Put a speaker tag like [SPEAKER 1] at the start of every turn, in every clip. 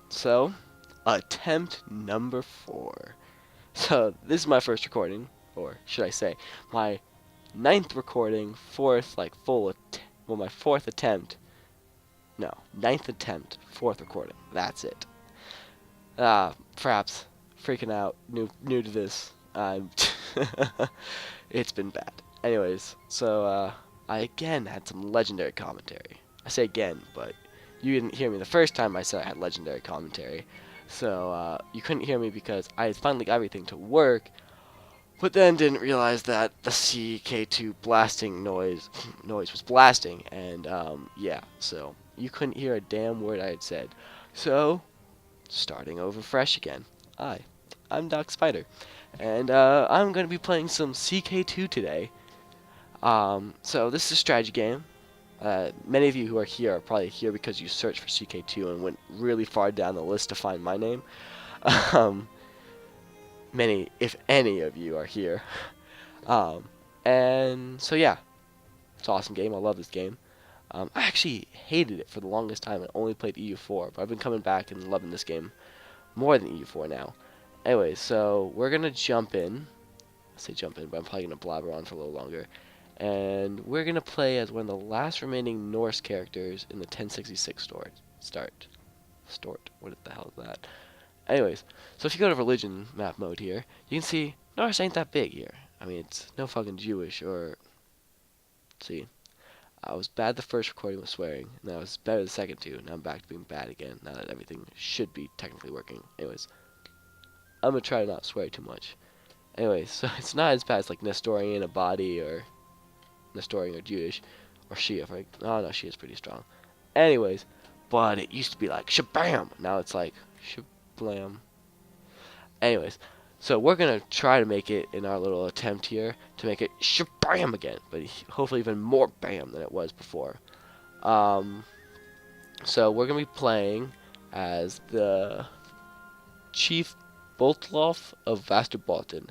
[SPEAKER 1] So, attempt number 4. So, this is my first recording, or should I say, my ninth recording, fourth, like, well, my fourth attempt. No, ninth attempt, fourth recording. That's it. Perhaps freaking out, new to this. I'm It's been bad. Anyways, so I again had some legendary commentary. I say again, but you didn't hear me the first time I said I had legendary commentary. So you couldn't hear me because I finally got everything to work, but then didn't realize that the CK2 blasting noise was blasting, and yeah, so you couldn't hear a damn word I had said. So starting over fresh again. Hi, I'm Doc Spider, and I'm going to be playing some CK2 today. So this is a strategy game. Many of you who are here are probably here because you searched for CK2 and went really far down the list to find my name. Um, Many, if any of you are here. Um, and so yeah, it's an awesome game. I love this game. I actually hated it for the longest time and only played EU4, but I've been coming back and loving this game more than EU4 now. Anyway, so we're gonna jump in. I say jump in, but I'm probably gonna blabber on for a little longer. And we're gonna play as one of the last remaining Norse characters in the 1066 Stort. What the hell is that? Anyways, so if you go to religion map mode here, you can see Norse ain't that big here. I mean, it's no fucking Jewish or. See, I was bad the first recording with swearing, and I was better the second two. Now I'm back to being bad again. Now that everything should be technically working. Anyways, I'm gonna try to not swear too much. Anyways, so it's not as bad as like Nestorian, a body, or Nestorian or Jewish, or Shia. Right? Oh no, Shia's pretty strong. Anyways, but it used to be like shabam. Now it's like shablam. Anyways, so we're gonna try to make it in our little attempt here to make it shabam again, but hopefully even more bam than it was before. Um, so we're gonna be playing as the Chief Boltloff of Vasterbotten.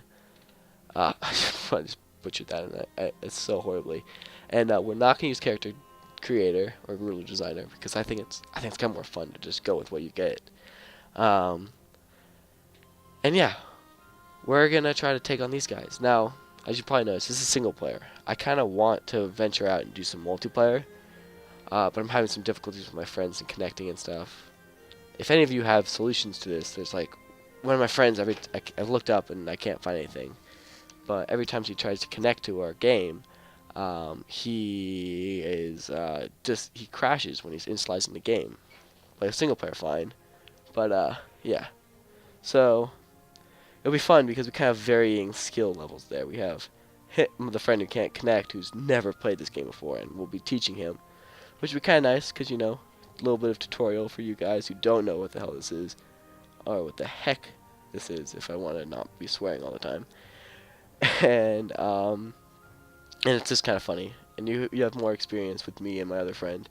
[SPEAKER 1] I just butchered that, it's so horribly. And we're not gonna use character creator or ruler designer because I think it's kind of more fun to just go with what you get. Um, and yeah, we're gonna try to take on these guys. Now, as you probably noticed, this is single player. I kind of want to venture out and do some multiplayer, but I'm having some difficulties with my friends and connecting and stuff. If any of you have solutions to this, there's like one of my friends. I've looked up and I can't find anything. But every time he tries to connect to our game, he is he crashes when he's initializing the game. Like a single player, fine, but yeah. So it'll be fun because we kind of have varying skill levels there. We have the friend who can't connect, who's never played this game before, and we'll be teaching him, which would be kind of nice because a little bit of tutorial for you guys who don't know what the hell this is, or what the heck this is. If I want to not be swearing all the time. And it's just kind of funny, and you have more experience with me and my other friend,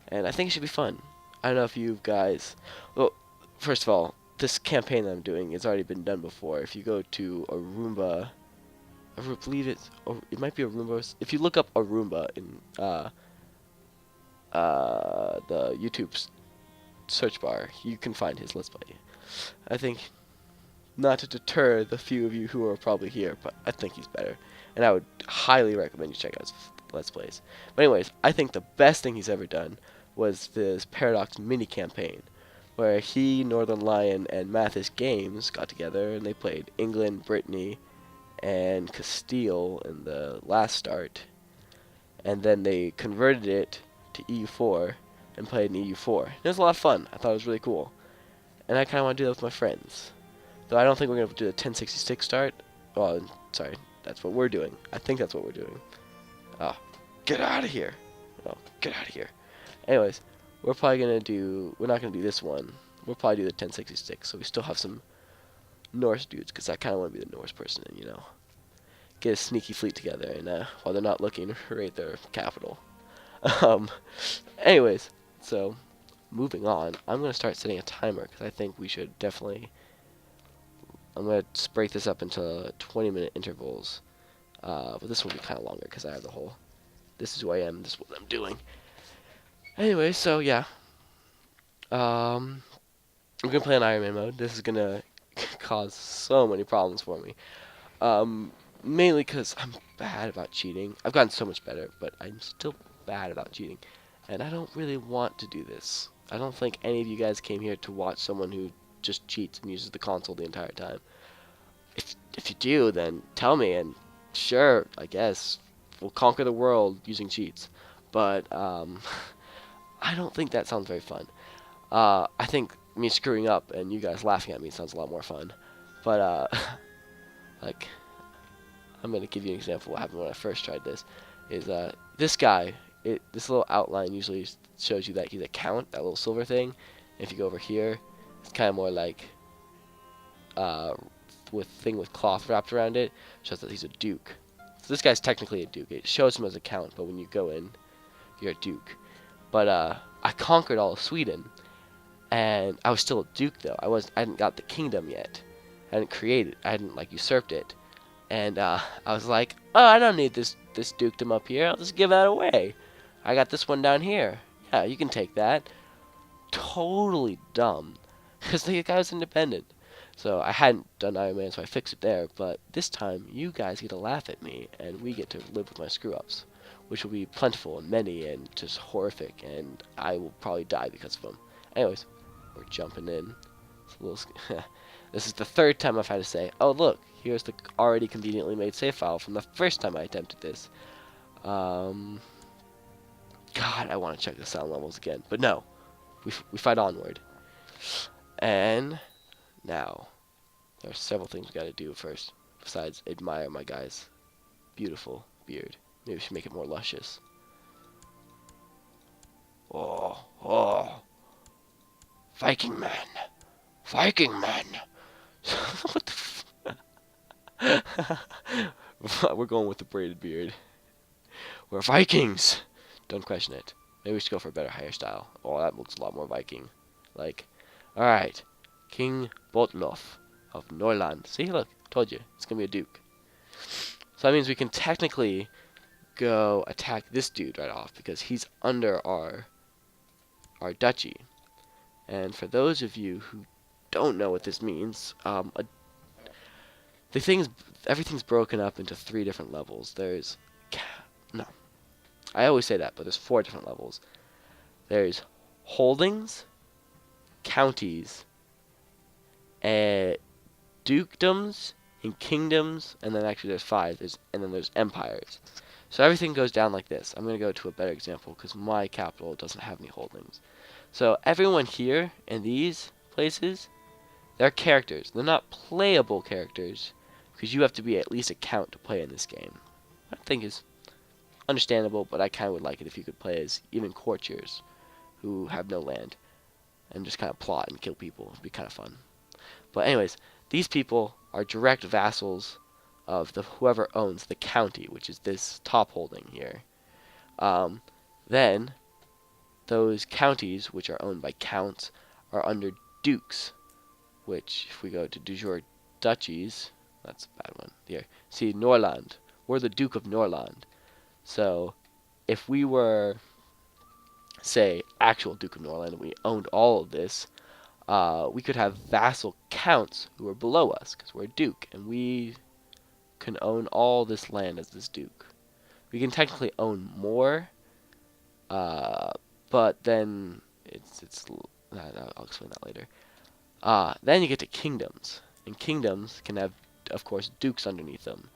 [SPEAKER 1] and I think it should be fun. I don't know if you guys. Well, first of all, this campaign that I'm doing has already been done before. If you go to Arumba, I believe it might be Arumba. If you look up Arumba in the YouTube search bar, you can find his Let's Play. I think, not to deter the few of you who are probably here, but I think he's better. And I would highly recommend you check out his Let's Plays. But anyways, I think the best thing he's ever done was this Paradox mini campaign, where he, Northern Lion, and Mathis Games got together and they played England, Brittany, and Castile in the last start. And then they converted it to EU4 and played in EU4. It was a lot of fun. I thought it was really cool. And I kind of want to do that with my friends. Though I don't think we're going to do the 1066 start. Oh, sorry. That's what we're doing. I think that's what we're doing. Oh, get out of here. Oh, get out of here. Anyways, we're probably going to do. We're not going to do this one. We'll probably do the 1066. So we still have some Norse dudes. Because I kind of want to be the Norse person and, get a sneaky fleet together. And while they're not looking, raid their capital. Um, anyways, so moving on. I'm going to start setting a timer. Because I think we should definitely. I'm going to break this up into 20-minute intervals. But this will be kind of longer because I have the whole, this is who I am, this is what I'm doing. Anyway, so yeah. I'm gonna play on Iron Man mode. This is gonna cause so many problems for me. Um, Mainly because I'm bad about cheating. I've gotten so much better, but I'm still bad about cheating. And I don't really want to do this. I don't think any of you guys came here to watch someone who just cheats and uses the console the entire time. If you do, then tell me, and sure, I guess we'll conquer the world using cheats. But I don't think that sounds very fun. I think me screwing up and you guys laughing at me sounds a lot more fun. But like, I'm gonna give you an example of what happened when I first tried this. Is this guy? This little outline usually shows you that he's a count, that little silver thing. If you go over here, it's kind of more like with thing with cloth wrapped around it, shows that he's a duke. So this guy's technically a duke. It shows him as a count, but when you go in, you're a duke. But I conquered all of Sweden, and I was still a duke though. I hadn't got the kingdom yet. I hadn't created. I hadn't like usurped it. And I was like, oh, I don't need this dukedom up here. I'll just give that away. I got this one down here. Yeah, you can take that. Totally dumb, because the guy was independent. So I hadn't done Iron Man, so I fixed it there. But this time, you guys get to laugh at me, and we get to live with my screw-ups, which will be plentiful and many and just horrific, and I will probably die because of them. Anyways, we're jumping in. It's a little this is the third time I've had to say, oh look, here's the already conveniently made save file from the first time I attempted this. God, I want to check the sound levels again, but no, we fight onward. And now, there are several things we gotta do first, besides admire my guy's beautiful beard. Maybe we should make it more luscious. Oh, oh, Viking man, Viking man. What the We're going with the braided beard. We're Vikings! Don't question it. Maybe we should go for a better hairstyle. Oh, that looks a lot more Viking. Like, alright. King Botloff of Norland. See, look, told you. It's gonna be a duke. So that means we can technically go attack this dude right off, because he's under our duchy. And for those of you who don't know what this means, everything's broken up into 3 different levels. No, I always say that, but there's 4 different levels. There's holdings, counties, dukedoms, and kingdoms, and then actually there's 5. And then there's empires. So everything goes down like this. I'm going to go to a better example because my capital doesn't have any holdings. So everyone here in these places, they're characters. They're not playable characters, because you have to be at least a count to play in this game. I think is understandable, but I kind of would like it if you could play as even courtiers who have no land and just kind of plot and kill people. It'd be kind of fun. But anyways, these people are direct vassals of whoever owns the county, which is this top holding here. Then those counties, which are owned by counts, are under dukes, which if we go to du jour duchies, that's a bad one. Here, see Norland. We're the Duke of Norland. So if we were, say, actual Duke of Norland and we owned all of this, we could have vassal counts who are below us because we're a duke, and we can own all this land as this duke. We can technically own more, but then I'll explain that later. Then you get to kingdoms, and kingdoms can have, of course, dukes underneath them.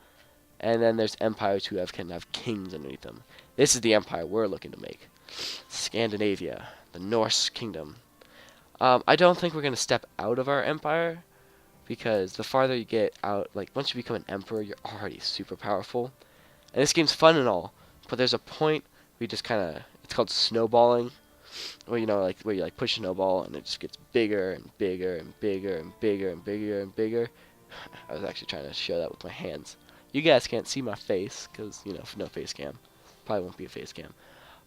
[SPEAKER 1] And then there's empires who can have kings underneath them. This is the empire we're looking to make. Scandinavia, the Norse kingdom. I don't think we're going to step out of our empire, because the farther you get out, like once you become an emperor, you're already super powerful. And this game's fun and all, but there's a point where you just kind of, it's called snowballing, where where you push a snowball and it just gets bigger and bigger and bigger and bigger and bigger and bigger. I was actually trying to show that with my hands. You guys can't see my face because no face cam. Probably won't be a face cam.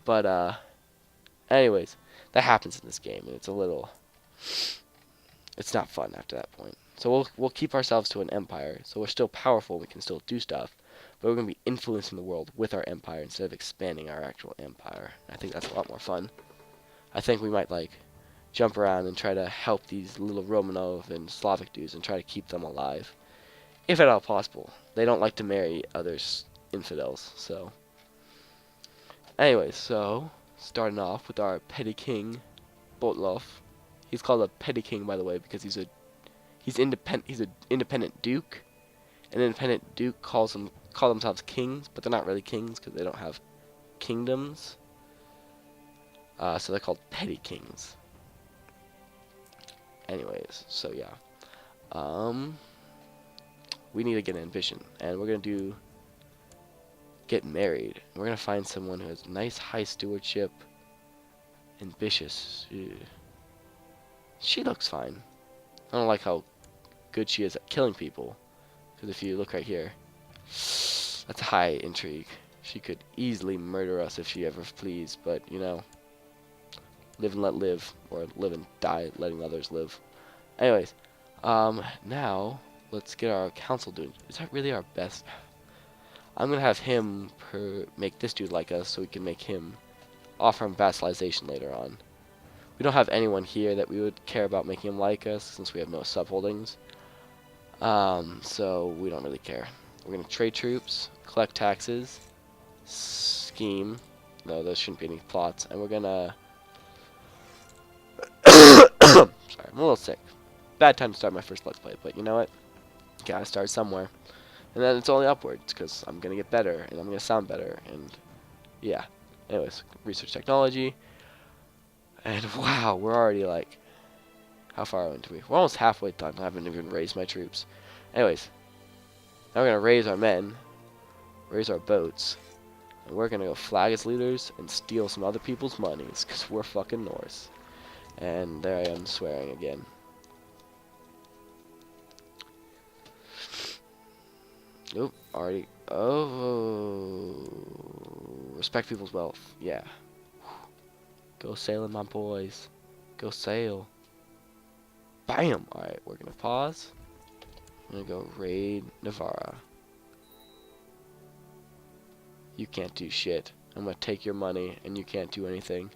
[SPEAKER 1] But anyways, that happens in this game, and it's not fun after that point. So we'll keep ourselves to an empire. So we're still powerful. We can still do stuff, but we're gonna be influencing the world with our empire instead of expanding our actual empire. I think that's a lot more fun. I think we might jump around and try to help these little Romanov and Slavic dudes and try to keep them alive, if at all possible. They don't like to marry other infidels, so. Anyways, so starting off with our petty king, Botlov. He's called a petty king, by the way, because he's independent. He's an independent duke. An independent duke call themselves kings, but they're not really kings because they don't have kingdoms. So they're called petty kings. Anyways, so yeah. We need to get ambition, and we're gonna get married. We're gonna find someone who has nice high stewardship, ambitious. Ew. She looks fine. I don't like how good she is at killing people, because if you look right here, that's a high intrigue. She could easily murder us if she ever pleased, but you know, live and let live, or live and die letting others live. Anyways, now let's get our council doing. Is that really our best? I'm gonna have him make this dude like us, so we can make him offer him vassalization later on. We don't have anyone here that we would care about making him like us, since we have no subholdings. So we don't really care. We're gonna trade troops, collect taxes, scheme. No, there shouldn't be any plots, and we're gonna. Sorry, I'm a little sick. Bad time to start my first Let's Play, but you know what? Gotta start somewhere. And then it's only upwards, because I'm gonna get better, and I'm gonna sound better, and yeah. Anyways, research technology. And wow, we're already like, how far into we? We're almost halfway done. I haven't even raised my troops. Anyways, now we're gonna raise our men, raise our boats, and we're gonna go flag as leaders and steal some other people's monies, because we're fucking Norse. And there I am swearing again. Nope, already. Oh, respect people's wealth. Yeah. Go sailing, my boys. Go sail. Bam! Alright, we're gonna pause. I'm gonna go raid Navarra. You can't do shit. I'm gonna take your money, and you can't do anything.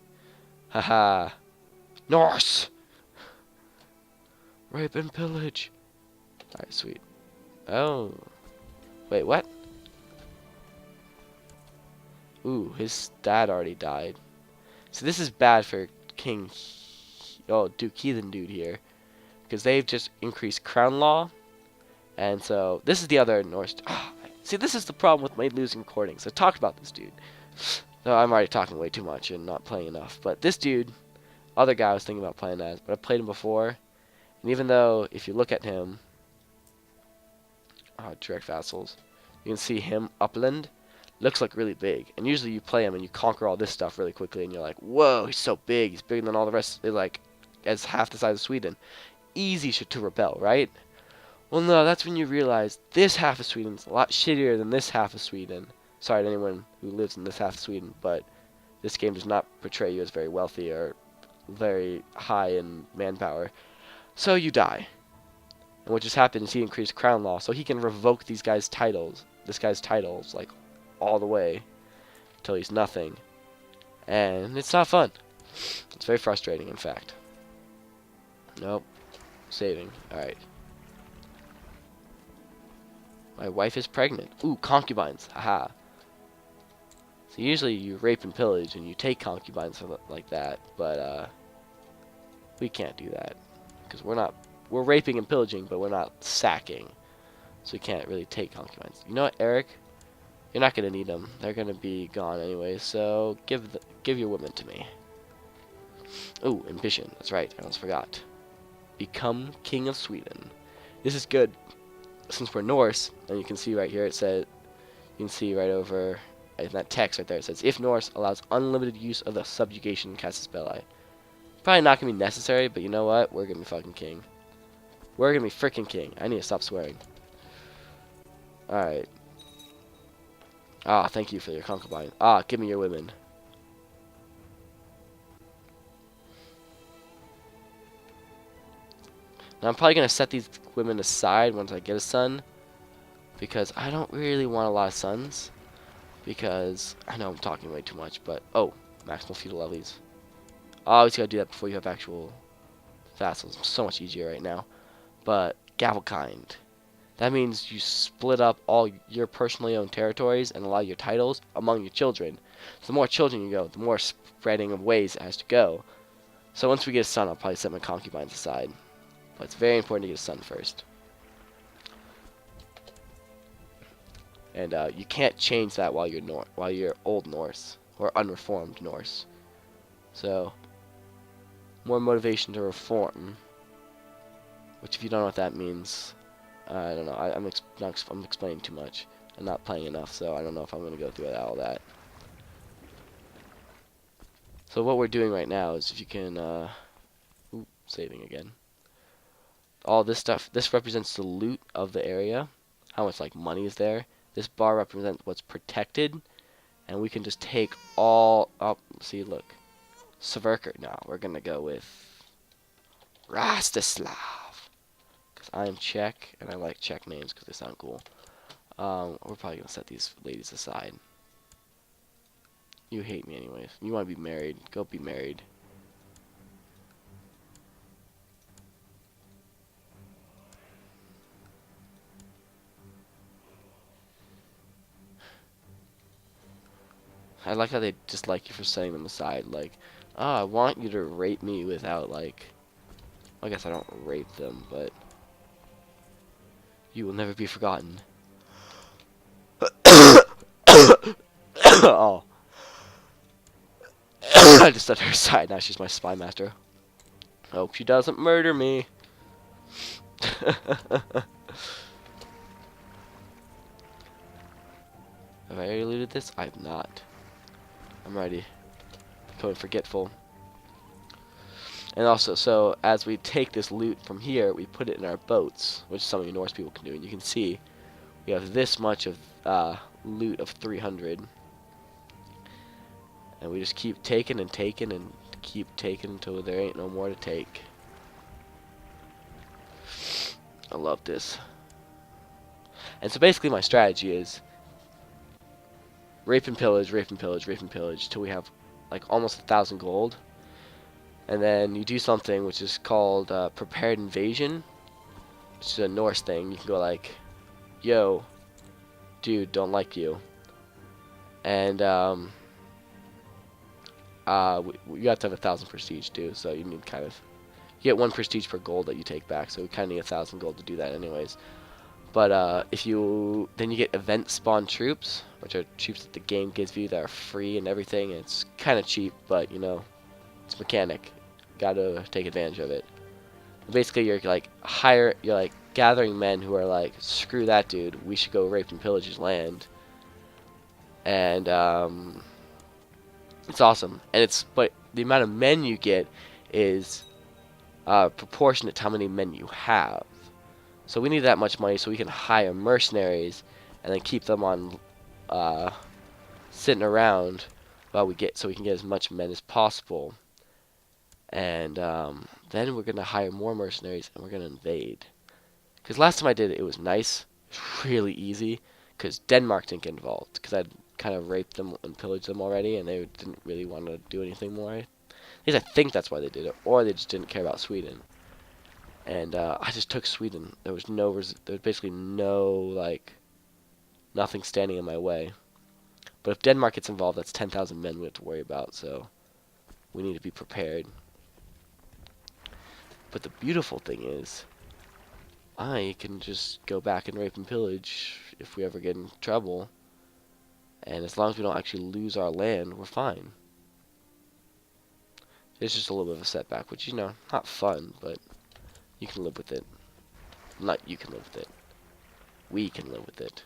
[SPEAKER 1] Haha! Norse! Rape and pillage! Alright, sweet. Oh. Wait, what? Ooh, his dad already died. So this is bad for Duke Heathen dude here. Because they've just increased crown law. And so, this is the other Norse. See, this is the problem with my losing recordings. I talked about this dude. So I'm already talking way too much and not playing enough. But this dude, other guy I was thinking about playing as, but I've played him before. And even though, if you look at him, direct vassals, you can see him upland looks like really big, and usually you play him and you conquer all this stuff really quickly and you're like, whoa, he's so big, he's bigger than all the rest. They're like as half the size of Sweden, easy to rebel, right? Well, no, that's when you realize this half of Sweden's a lot shittier than this half of Sweden. Sorry to anyone who lives in this half of Sweden, but this game does not portray you as very wealthy or very high in manpower, so you die. And what just happened is he increased crown law, so he can revoke these guys' titles. This guy's titles, like, all the way until he's nothing. And it's not fun. It's very frustrating, in fact. Nope. Saving. Alright. My wife is pregnant. Ooh, concubines. Haha. So usually you rape and pillage and you take concubines like that, but we can't do that. Because we're raping and pillaging, but we're not sacking. So we can't really take concubines. You know what, Eric? You're not gonna need them. They're gonna be gone anyway. So give your women to me. Ooh, ambition. That's right. I almost forgot. Become king of Sweden. This is good since we're Norse, and you can see right here it says. You can see right over in that text right there. It says if Norse allows unlimited use of the subjugation casus belli. Probably not gonna be necessary, but you know what? We're gonna be fucking king. We're gonna be freaking king. I need to stop swearing. Alright. Ah, thank you for your concubine. Ah, give me your women. Now I'm probably gonna set these women aside once I get a son, because I don't really want a lot of sons. Because I know I'm talking way too much, but oh, maximal feudal levies. Oh, always gotta do that before you have actual vassals. So much easier right now. But Gavelkind. That means you split up all your personally owned territories and a lot of your titles among your children. So the more children you go, the more spreading of ways it has to go. So once we get a son, I'll probably set my concubines aside. But it's very important to get a son first. And you can't change that while you're Old Norse or unreformed Norse. So more motivation to reform, which if you don't know what that means, I don't know. I'm explaining too much. I'm not playing enough, so I don't know if I'm going to go through all that. So what we're doing right now is, if you can, saving again. All this stuff, this represents the loot of the area, how much like money is there. This bar represents what's protected, and we can just take all up. See, look, Sverker. Now we're gonna go with Rastislav, because I am Czech and I like Czech names because they sound cool. We're probably gonna set these ladies aside. You hate me anyways. You want to be married? Go be married. I like how they dislike you for setting them aside. Like, oh, I want you to rape me without, like... I guess I don't rape them, but... You will never be forgotten. Oh. I just set her aside. Now she's my spy master. Hope she doesn't murder me. Have I already looted this? I have not. I'm ready. Becoming forgetful. And also, so as we take this loot from here, we put it in our boats, which some of you Norse people can do. And you can see we have this much of loot of 300. And we just keep taking and taking and keep taking until there ain't no more to take. I love this. And so basically my strategy is rape and pillage, rape and pillage, rape and pillage till we have like almost 1,000 gold. And then you do something which is called prepared invasion, which is a Norse thing. You can go like, yo, dude, don't like you. And you have to have 1,000 prestige too, so you need kind of, you get 1 prestige per gold that you take back, so we kind of need 1,000 gold to do that anyways. But if you, then you get event spawn troops, which are troops that the game gives you that are free and everything. And it's kind of cheap, but you know, it's mechanic. Gotta take advantage of it. Basically, you're like you're like gathering men who are like, screw that dude, we should go rape and pillage his land. And it's awesome. And but the amount of men you get is proportionate to how many men you have. So we need that much money so we can hire mercenaries and then keep them on sitting around while we get, so we can get as much men as possible. And then we're gonna hire more mercenaries and we're gonna invade. Because last time I did it, it was nice, it was really easy. Because Denmark didn't get involved, because I'd kind of raped them and pillaged them already, and they didn't really want to do anything more. At least I think that's why they did it, or they just didn't care about Sweden. And I just took Sweden. There was basically no, like, nothing standing in my way. But if Denmark gets involved, that's 10,000 men we have to worry about, so we need to be prepared. But the beautiful thing is, I can just go back and rape and pillage if we ever get in trouble. And as long as we don't actually lose our land, we're fine. It's just a little bit of a setback, which, you know, not fun, but you can live with it. Not you can live with it. We can live with it.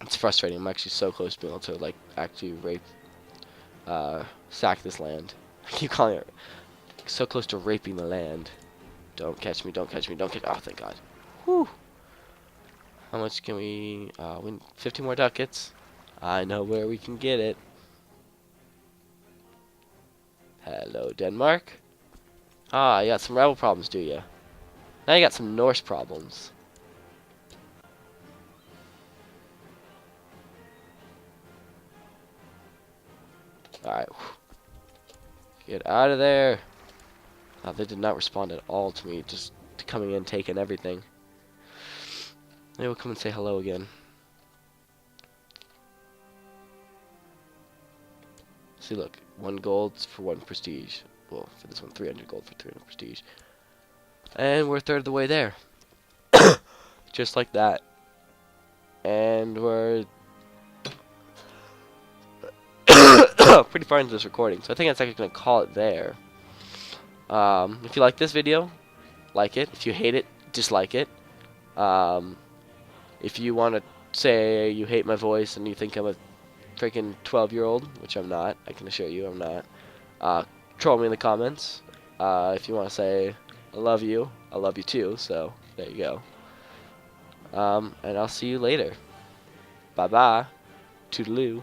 [SPEAKER 1] It's frustrating. I'm actually so close to being able to, like, actually sack this land. I keep calling it so close to raping the land. Don't catch me, don't catch me, don't catch. Oh, thank God. Whew. How much can we win? 50 more ducats. I know where we can get it. Hello, Denmark. Ah, you got some rebel problems, do you? Now you got some Norse problems. Alright. Get out of there. They did not respond at all to me, just coming in, taking everything. Maybe we'll come and say hello again. See, look, 1 gold for 1 prestige. Well, for this one, 300 gold for 300 prestige. And we're a third of the way there. Just like that. And we're pretty far into this recording, so I think that's actually going to call it there. If you like this video, like it. If you hate it, dislike it. If you want to say you hate my voice and you think I'm a freaking 12-year-old, which I'm not, I can assure you I'm not, troll me in the comments. If you want to say I love you too, so there you go. And I'll see you later. Bye-bye. Toodaloo.